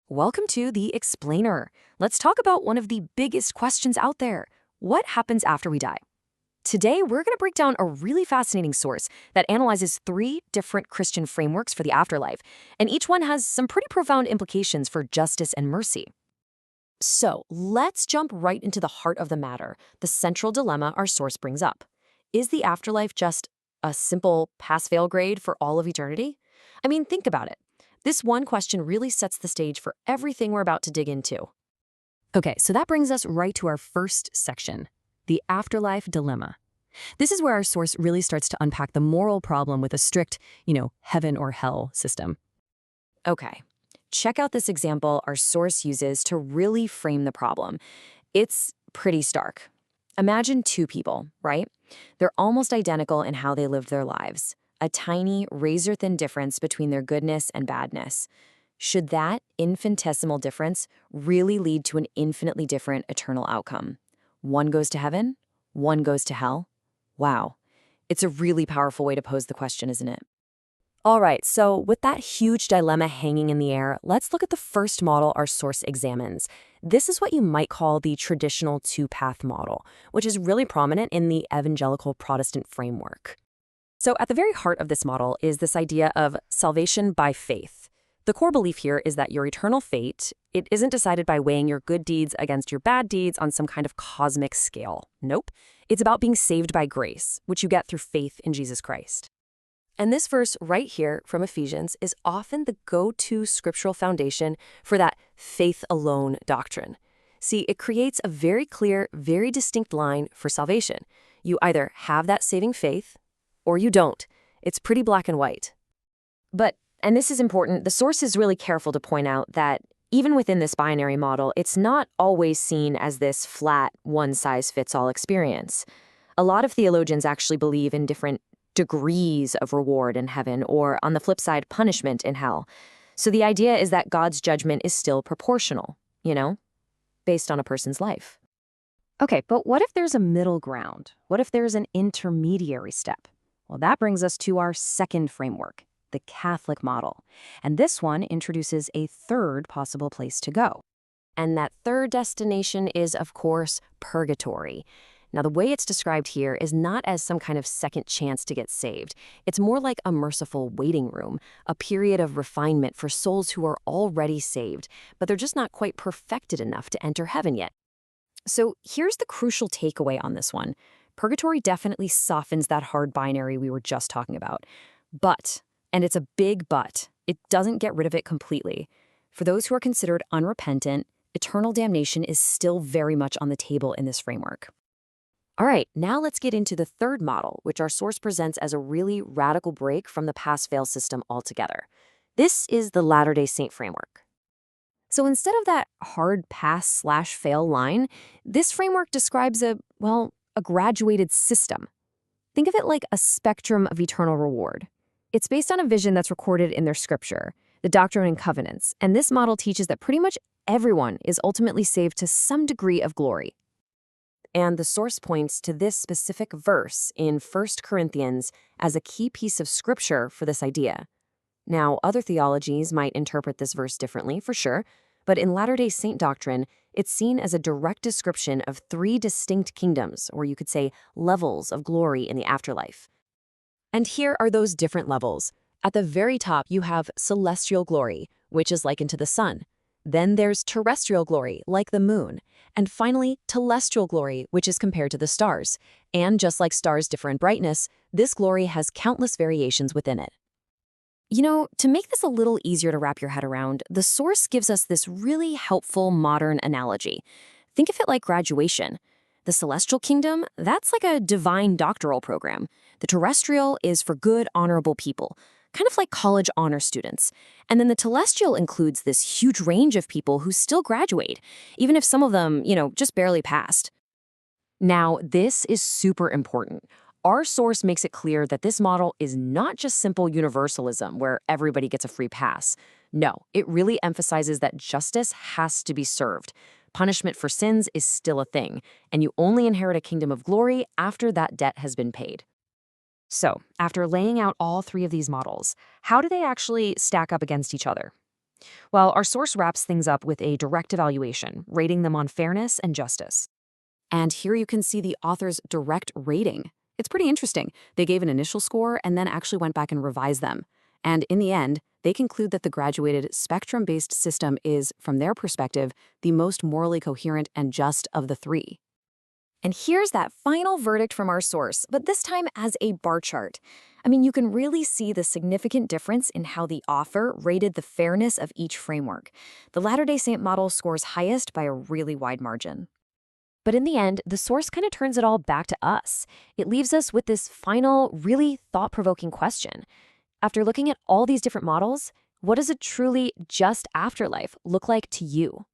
Welcome to The Explainer. Let's talk about one of the biggest questions out there. What happens after we die? Today, we're going to break down a really fascinating source that analyzes three different Christian frameworks for the afterlife, and each one has some pretty profound implications for justice and mercy. So, let's jump right into the heart of the matter, the central dilemma our source brings up. Is the afterlife just a simple pass-fail grade for all of eternity? I mean, think about it. This one question really sets the stage for everything we're about to dig into. Okay, so that brings us right to our first section, the afterlife dilemma. This is where our source really starts to unpack the moral problem with a strict, heaven or hell system. Okay, check out this example our source uses to really frame the problem. It's pretty stark. Imagine two people, right? They're almost identical in how they lived their lives. A tiny, razor-thin difference between their goodness and badness. Should that infinitesimal difference really lead to an infinitely different eternal outcome? One goes to heaven, one goes to hell? Wow. It's a really powerful way to pose the question, isn't it? All right, so with that huge dilemma hanging in the air, let's look at the first model our source examines. This is what you might call the traditional two-path model, which is really prominent in the evangelical Protestant framework. So at the very heart of this model is this idea of salvation by faith. The core belief here is that your eternal fate, it isn't decided by weighing your good deeds against your bad deeds on some kind of cosmic scale. Nope. It's about being saved by grace, which you get through faith in Jesus Christ. And this verse right here from Ephesians is often the go-to scriptural foundation for that faith alone doctrine. See, it creates a very clear, very distinct line for salvation. You either have that saving faith, or you don't. It's pretty black and white. But, and this is important, the source is really careful to point out that even within this binary model, it's not always seen as this flat, one-size-fits-all experience. A lot of theologians actually believe in different degrees of reward in heaven, or on the flip side, punishment in hell. So the idea is that God's judgment is still proportional, based on a person's life. Okay, but what if there's a middle ground? What if there's an intermediary step? Well, that brings us to our second framework, the Catholic model. And this one introduces a third possible place to go. And that third destination is, of course, purgatory. Now, the way it's described here is not as some kind of second chance to get saved. It's more like a merciful waiting room, a period of refinement for souls who are already saved, but they're just not quite perfected enough to enter heaven yet. So here's the crucial takeaway on this one. Purgatory definitely softens that hard binary we were just talking about. But, and it's a big but, it doesn't get rid of it completely. For those who are considered unrepentant, eternal damnation is still very much on the table in this framework. All right, now let's get into the third model, which our source presents as a really radical break from the pass-fail system altogether. This is the Latter-day Saint framework. So instead of that hard pass/fail line, this framework describes a graduated system. Think of it like a spectrum of eternal reward. It's based on a vision that's recorded in their scripture, the Doctrine and Covenants, and this model teaches that pretty much everyone is ultimately saved to some degree of glory. And the source points to this specific verse in 1 Corinthians as a key piece of scripture for this idea. Now, other theologies might interpret this verse differently, for sure, but in Latter-day Saint doctrine, it's seen as a direct description of three distinct kingdoms, or you could say levels of glory in the afterlife. And here are those different levels. At the very top, you have celestial glory, which is likened to the sun. Then there's terrestrial glory, like the moon. And finally, telestial glory, which is compared to the stars. And just like stars differ in brightness, this glory has countless variations within it. To make this a little easier to wrap your head around, the source gives us this really helpful modern analogy. Think of it like graduation. The celestial kingdom, that's like a divine doctoral program. The terrestrial is for good, honorable people, kind of like college honor students. And then the telestial includes this huge range of people who still graduate, even if some of them, just barely passed. Now, this is super important. Our source makes it clear that this model is not just simple universalism where everybody gets a free pass. No, it really emphasizes that justice has to be served. Punishment for sins is still a thing, and you only inherit a kingdom of glory after that debt has been paid. So, after laying out all three of these models, how do they actually stack up against each other? Well, our source wraps things up with a direct evaluation, rating them on fairness and justice. And here you can see the author's direct rating. It's pretty interesting. They gave an initial score and then actually went back and revised them. And in the end, they conclude that the graduated spectrum-based system is, from their perspective, the most morally coherent and just of the three. And here's that final verdict from our source, but this time as a bar chart. I mean, you can really see the significant difference in how the author rated the fairness of each framework. The Latter-day Saint model scores highest by a really wide margin. But in the end, the source kind of turns it all back to us. It leaves us with this final, really thought-provoking question. After looking at all these different models, what does a truly just afterlife look like to you?